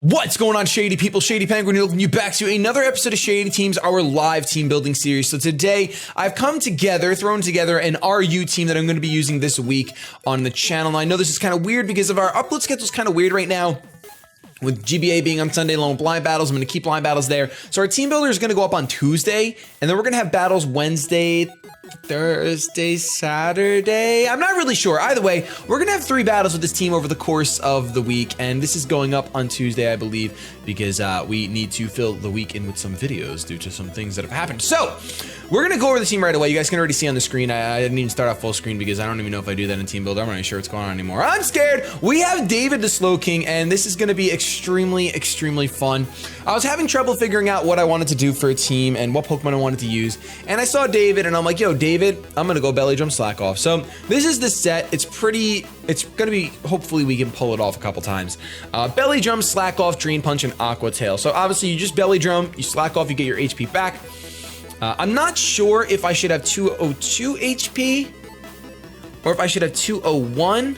What's going on, Shady people? ShadyPenguinn here, welcome you back to another episode of Shady Teams, our live team building series. So today, I've thrown together an RU team that I'm going to be using this week on the channel. Now, I know this is kind of weird because of our upload schedule is kind of weird right now. With GBA being on Sunday along with blind battles, I'm going to keep blind battles there. So our team builder is going to go up on Tuesday, and then we're going to have battles Wednesday, Thursday, Saturday. I'm not really sure. Either way, we're going to have 3 battles with this team over the course of the week, and this is going up on Tuesday, I believe, because we need to fill the week in with some videos due to some things that have happened. So we're going to go over the team right away. You guys can already see on the screen. I didn't even start off full screen because I don't even know if I do that in team builder. I'm not really sure what's going on anymore. I'm scared. We have David the Slowking, and this is going to be extremely fun. I was having trouble figuring out what I wanted to do for a team and what Pokemon I wanted to use, and I saw David and I'm like, yo, David, I'm gonna go Belly Drum Slack Off. So this is the set. It's gonna be, hopefully we can pull it off a couple times. Belly Drum, Slack Off, Drain Punch, and Aqua Tail. So obviously you just Belly Drum, you Slack Off, you get your HP back. I'm not sure if I should have 202 HP or if I should have 201.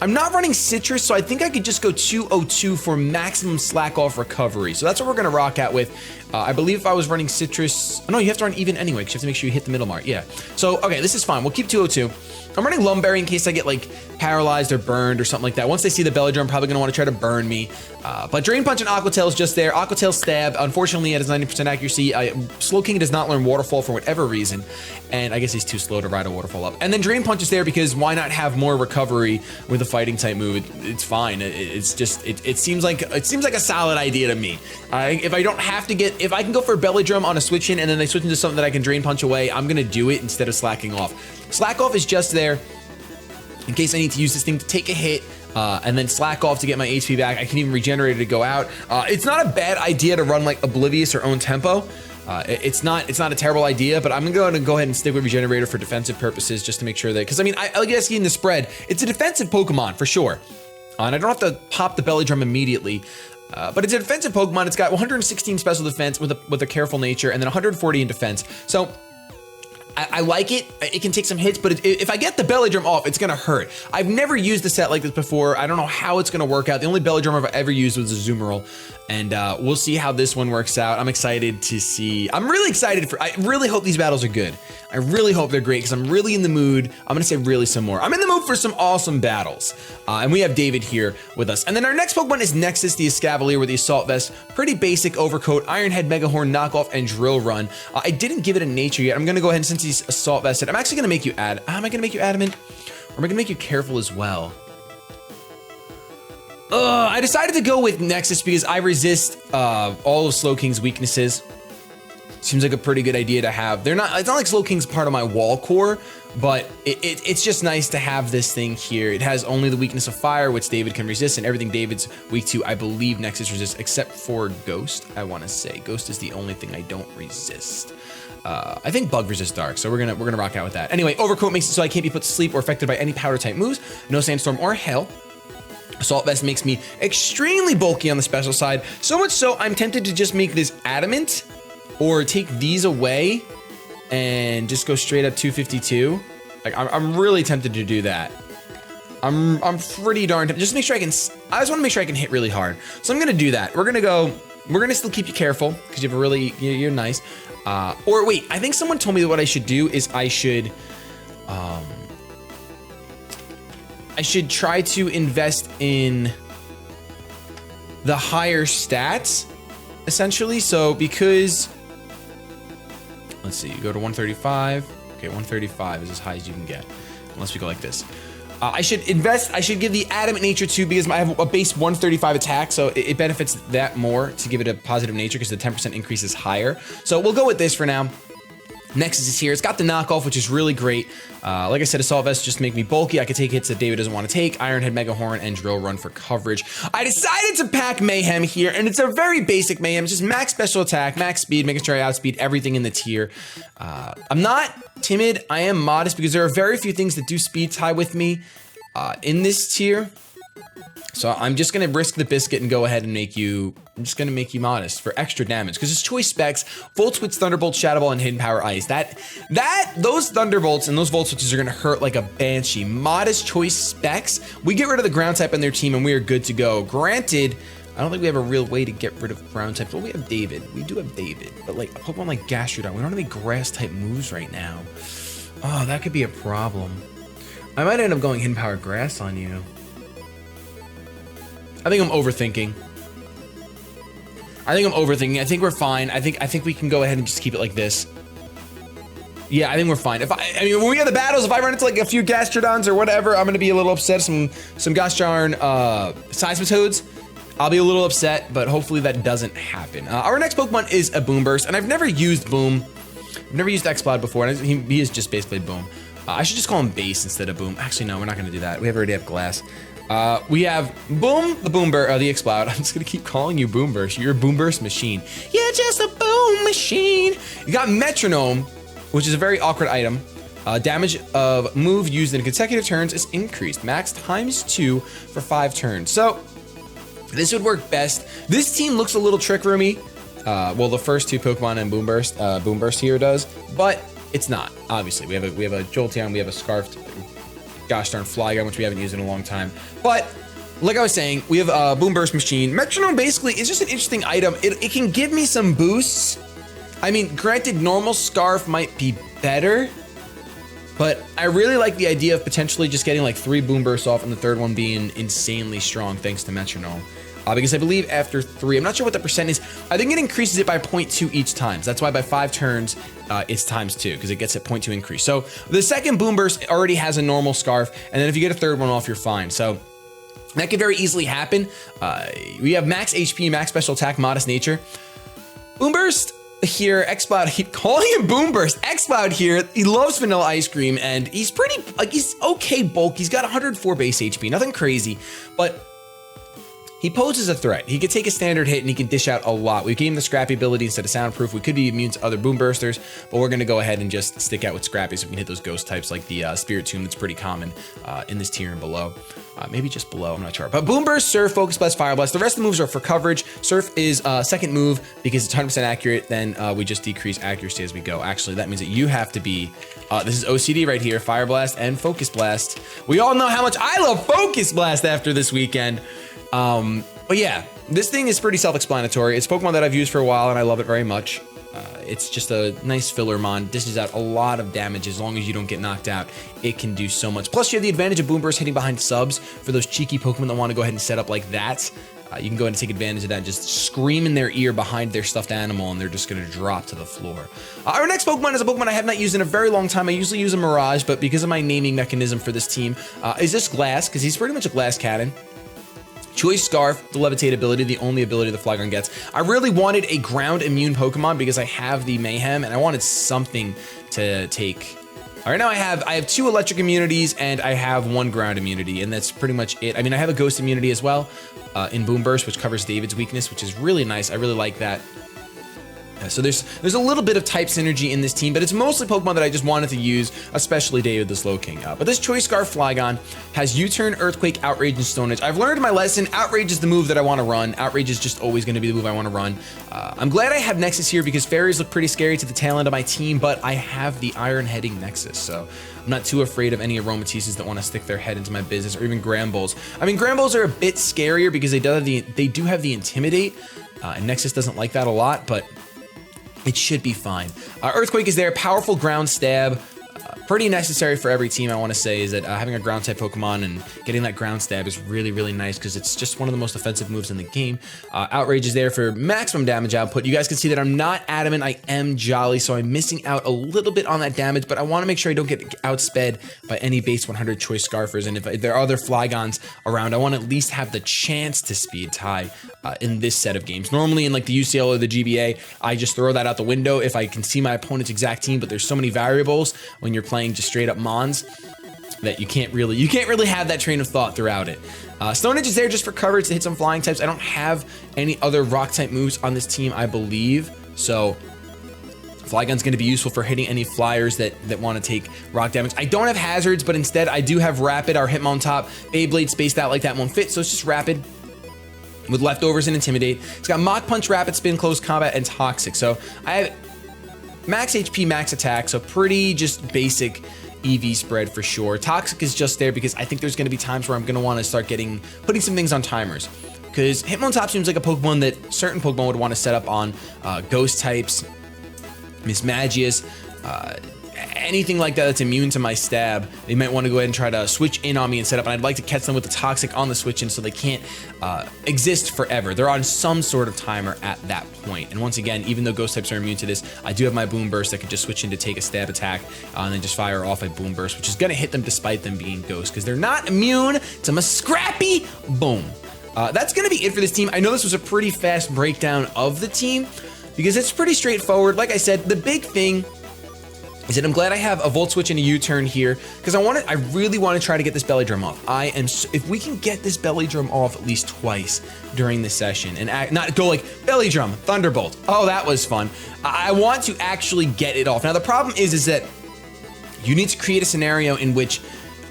I'm not running Citrus, so I think I could just go 202 for maximum slack off recovery. So that's what we're gonna rock out with. I believe if I was running Citrus, oh no, you have to run even anyway, because you have to make sure you hit the middle mark, yeah. So, okay, this is fine, we'll keep 202. I'm running Lumberry in case I get like paralyzed or burned or something like that. Once they see the Belly Drum, probably gonna wanna try to burn me. But Drain Punch and Aqua Tail is just there. Aqua Tail Stab, unfortunately it has 90% accuracy. Slowking does not learn Waterfall for whatever reason. And I guess he's too slow to ride a Waterfall up. And then Drain Punch is there because why not have more recovery with a fighting type move? It's fine. It seems like a solid idea to me. If I don't have to if I can go for a Belly Drum on a switch in and then they switch into something that I can Drain Punch away, I'm gonna do it instead of slacking off. Slack off is just there in case I need to use this thing to take a hit, and then slack off to get my HP back. I can even regenerate it to go out. It's not a bad idea to run like Oblivious or Own Tempo. It's not a terrible idea, but I'm going to go ahead and stick with Regenerator for defensive purposes just to make sure that, because I mean, I guess in the spread, it's a defensive Pokemon for sure. And I don't have to pop the Belly Drum immediately. But it's a defensive Pokemon. It's got 116 special defense with a careful nature, and then 140 in defense. So I like it. It can take some hits, but if I get the Belly Drum off, it's gonna hurt. I've never used a set like this before. I don't know how it's gonna work out. The only Belly Drum I've ever used was a Zoomerl, and we'll see how this one works out. I'm excited to see. I'm really excited I really hope these battles are good. I really hope they're great because I'm really in the mood. I'm gonna say really some more. I'm in the mood for some awesome battles. And we have David here with us. And then our next Pokemon is Nexus, the Escavalier with the Assault Vest. Pretty basic Overcoat, Iron Head, Mega Horn, Knockoff, and Drill Run. I didn't give it a nature yet. I'm gonna go ahead and since he's Assault Vested, I'm actually gonna make you am I gonna make you Adamant? Or am I gonna make you Careful as well? I decided to go with Nexus because I resist all of Slowking's weaknesses. Seems like a pretty good idea to have. It's not like Slowking's part of my wall core, but it's just nice to have this thing here. It has only the weakness of fire, which David can resist, and everything David's weak to, I believe Nexus resists, except for Ghost, I wanna say. Ghost is the only thing I don't resist. I think Bug resists Dark, so we're gonna rock out with that. Anyway, Overcoat makes it so I can't be put to sleep or affected by any powder type moves. No Sandstorm or Hail. Assault Vest makes me extremely bulky on the special side, so much so I'm tempted to just make this Adamant or take these away and just go straight up 252. Like I'm really tempted to do that. I'm pretty darn tempted. Just make sure I just want to make sure I can hit really hard. So I'm gonna do that. We're gonna still keep you careful because you have a really, you're nice. Or wait, I think someone told me that what I should do is I should try to invest in the higher stats, essentially. So because, let's see, you go to 135. Okay, 135 is as high as you can get, unless we go like this. I should give the Adamant nature too because I have a base 135 attack, so it benefits that more to give it a positive nature because the 10% increase is higher. So we'll go with this for now. Nexus is here. It's got the knockoff, which is really great. Like I said, Assault Vest just make me bulky. I can take hits that David doesn't want to take. Iron Head, Mega Horn, and Drill Run for coverage. I decided to pack Mayhem here, and it's a very basic Mayhem. It's just max special attack, max speed, making sure I outspeed everything in the tier. I'm not timid. I am modest because there are very few things that do speed tie with me in this tier. So I'm just gonna risk the biscuit and go ahead and I'm just gonna make you modest for extra damage because it's choice specs, Volt Switch, Thunderbolt, Shadow Ball, and Hidden Power Ice. Those Thunderbolts and those Volt Switches are gonna hurt like a banshee. Modest choice specs. We get rid of the ground type in their team and we are good to go. Granted, I don't think we have a real way to get rid of ground types. Well, we have David. We do have David. But like a Pokemon like Gastrodon, we don't have any grass type moves right now. Oh, that could be a problem. I might end up going Hidden Power Grass on you. I think I'm overthinking. I think we're fine. I think we can go ahead and just keep it like this. Yeah, I think we're fine. I mean, when we have the battles, if I run into like a few Gastrodons or whatever, I'm gonna be a little upset. Some gosh darn Seismitoads. I'll be a little upset, but hopefully that doesn't happen. Our next Pokemon is a Boomburst, and I've never used Boom. I've never used Exploud before, and he is just basically Boom. I should just call him Base instead of Boom. Actually, no, we're not gonna do that. We already have Glass. We have Boom, the Exploud. I'm just gonna keep calling you Boomburst. You're a Boomburst machine. You're just a Boom machine. You got Metronome, which is a very awkward item. Damage of move used in consecutive turns is increased. Max ×2 for 5 turns. So, this would work best. This team looks a little trick roomy. Well, the first 2 Pokemon and Boomburst here does, but it's not. Obviously, we have a Jolteon, we have a Scarfed, gosh darn Flygon, which we haven't used in a long time. But like I was saying, we have a Boomburst machine. Metronome basically is just an interesting item. It can give me some boosts. I mean, granted, normal Scarf might be better, but I really like the idea of potentially just getting like 3 Boombursts off and the third one being insanely strong thanks to Metronome. Because I believe after 3, I'm not sure what the percent is. I think it increases it by 0.2 each time. So that's why by 5 turns, it's ×2 because it gets a 0.2 increase. So the second Boomburst already has a normal Scarf, and then if you get a third one off, you're fine. So that could very easily happen. We have max HP, max special attack, modest nature. Boomburst here, Exploud, I keep calling him Boomburst. Exploud here, he loves vanilla ice cream, and he's pretty, like, he's okay bulk. He's got 104 base HP, nothing crazy, but he poses a threat. He could take a standard hit and he can dish out a lot. We gave him the Scrappy ability instead of Soundproof. We could be immune to other Boombursters, but we're gonna go ahead and just stick out with Scrappy so we can hit those ghost types like the Spirit Tomb that's pretty common in this tier and below. Maybe just below, I'm not sure. But Boomburst, Surf, Focus Blast, Fire Blast. The rest of the moves are for coverage. Surf is second move because it's 100% accurate. Then we just decrease accuracy as we go. Actually, that means that you have to be, this is OCD right here, Fire Blast and Focus Blast. We all know how much I love Focus Blast after this weekend. But yeah, this thing is pretty self-explanatory. It's a Pokemon that I've used for a while and I love it very much. It's just a nice filler mon. Dishes out a lot of damage as long as you don't get knocked out. It can do so much. Plus you have the advantage of Boomburst hitting behind subs for those cheeky Pokemon that want to go ahead and set up like that. You can go ahead and take advantage of that and just scream in their ear behind their stuffed animal and they're just going to drop to the floor. Our next Pokemon is a Pokemon I have not used in a very long time. I usually use a Mirage, but because of my naming mechanism for this team, is this Glass, because he's pretty much a Glass Cannon. Choice Scarf, the Levitate ability, the only ability the Flygon gets. I really wanted a ground immune Pokemon because I have the Mayhem and I wanted something to take. Right now I have 2 electric immunities and I have 1 ground immunity, and that's pretty much it. I mean, I have a ghost immunity as well in Boomburst, which covers David's weakness, which is really nice. I really like that. So there's a little bit of type synergy in this team, but it's mostly Pokemon that I just wanted to use, especially David the Slowking. But this Choice Scarf Flygon has U-Turn, Earthquake, Outrage, and Stone Edge. I've learned my lesson. Outrage is the move that I want to run. Outrage is just always going to be the move I want to run. I'm glad I have Nexus here because Fairies look pretty scary to the tail end of my team, but I have the Iron Heading Nexus, so I'm not too afraid of any Aromatices that want to stick their head into my business, or even Grambles. I mean, Grambles are a bit scarier because they do have the Intimidate, and Nexus doesn't like that a lot, but it should be fine. Earthquake is there, powerful ground stab. Pretty necessary for every team, I want to say, is that having a ground type Pokemon and getting that ground stab is really, really nice because it's just one of the most offensive moves in the game. Outrage is there for maximum damage output. You guys can see that I'm not adamant, I am jolly, so I'm missing out a little bit on that damage, but I want to make sure I don't get outsped by any base 100 Choice Scarfers, and if there are other Flygons around, I want to at least have the chance to speed tie in this set of games. Normally in like the UCL or the GBA, I just throw that out the window if I can see my opponent's exact team, but there's so many variables when you're playing just straight up Mons that you can't really have that train of thought throughout it. Stone Edge is there just for coverage to hit some flying types. I don't have any other rock type moves on this team, I believe, so Flygon's going to be useful for hitting any flyers that want to take rock damage. I don't have hazards, but instead I do have Rapid. Our Hitmontop Beyblade spaced out like that won't fit, so it's just Rapid with leftovers and Intimidate. It's got Mach Punch, Rapid Spin, Close Combat, and Toxic. So I have max HP, max attack, so pretty just basic EV spread for sure. Toxic is just there because I think there's going to be times where I'm going to want to start putting some things on timers. because Hitmontop seems like a Pokemon that certain Pokemon would want to set up on Ghost types, Mismagius, anything like that that's immune to my stab. They might want to go ahead and try to switch in on me and set up, and I'd like to catch them with the Toxic on the switch in so they can't exist forever. They're on some sort of timer at that point. And once again, even though Ghost types are immune to this, I do have my Boom Burst that can just switch in to take a stab attack and then just fire off a Boom Burst, which is going to hit them despite them being Ghost, because they're not immune to my scrappy Boom. That's going to be it for this team. I know this was a pretty fast breakdown of the team because it's pretty straightforward. Like I said, the big thing is that I'm glad I have a Volt Switch and a U-turn here because I really want to try to get this Belly Drum off. If we can get this Belly Drum off at least twice during the session and not go like Belly Drum, Thunderbolt. Oh, that was fun. I want to actually get it off. Now the problem is that you need to create a scenario in which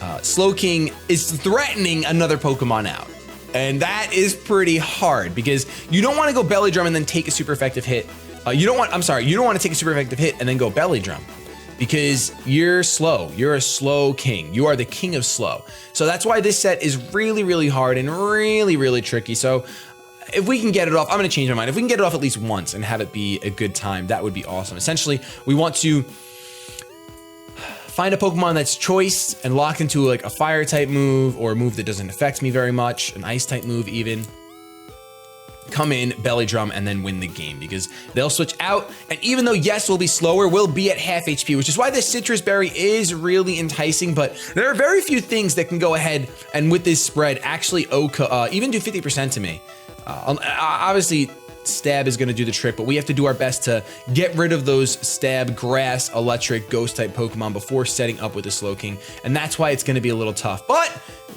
Slowking is threatening another Pokemon out. And that is pretty hard because you don't want to go Belly Drum and then take a super effective hit. You don't want to take a super effective hit and then go Belly Drum, because you're slow. You're a slow king. You are the king of slow. So that's why this set is really, really hard and really, really tricky. So if we can get it off, I'm going to change my mind. If we can get it off at least once and have it be a good time, that would be awesome. Essentially, we want to find a Pokemon that's choiced and locked into like a fire type move or a move that doesn't affect me very much, an ice type move even. Come in, Belly Drum, and then win the game because they'll switch out. And even though, yes, we'll be slower, we'll be at half HP, which is why this Citrus Berry is really enticing. But there are very few things that can go ahead and with this spread actually even do 50% to me. Obviously, Stab is going to do the trick, but we have to do our best to get rid of those Stab, Grass, Electric, Ghost type Pokemon before setting up with the Slowking. And that's why it's going to be a little tough. But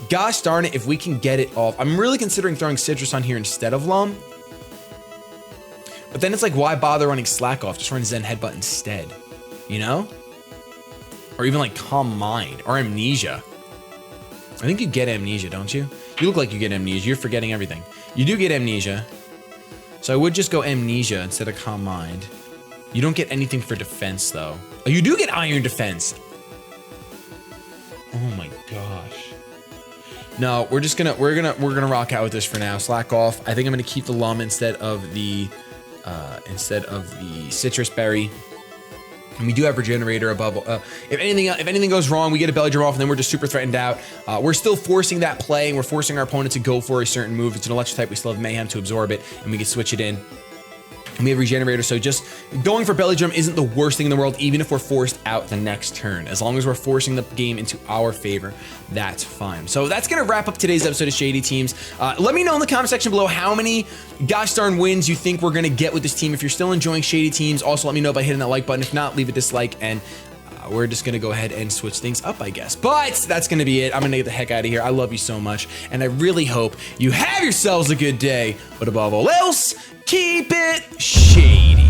gosh darn it, if we can get it off. I'm really considering throwing Citrus on here instead of Lum. But then it's like, why bother running Slack Off? Just run Zen Headbutt instead, you know? Or even like Calm Mind or Amnesia. I think you get Amnesia, don't you? You look like you get Amnesia. You're forgetting everything. You do get Amnesia. So I would just go Amnesia instead of Calm Mind. You don't get anything for defense though. Oh, you do get Iron Defense. Oh my gosh. No, we're gonna rock out with this for now. Slack Off. I think I'm gonna keep the Lum instead of the Citrus Berry. And we do have Regenerator above. If anything goes wrong, we get a Belly Drum off, and then we're just super threatened out. We're still forcing that play, and we're forcing our opponent to go for a certain move. It's an Electric type. We still have Mayhem to absorb it, and we can switch it in. And we have Regenerator, so just going for Belly Drum isn't the worst thing in the world, even if we're forced out the next turn. As long as we're forcing the game into our favor, that's fine. So that's gonna wrap up today's episode of Shady Teams. Let me know in the comment section below how many gosh darn wins you think we're gonna get with this team. If you're still enjoying Shady Teams, also let me know by hitting that like button. If not, leave a dislike, and we're just gonna go ahead and switch things up, I guess. But that's gonna be it. I'm gonna get the heck out of here. I love you so much, and I really hope you have yourselves a good day. But above all else, keep it shady.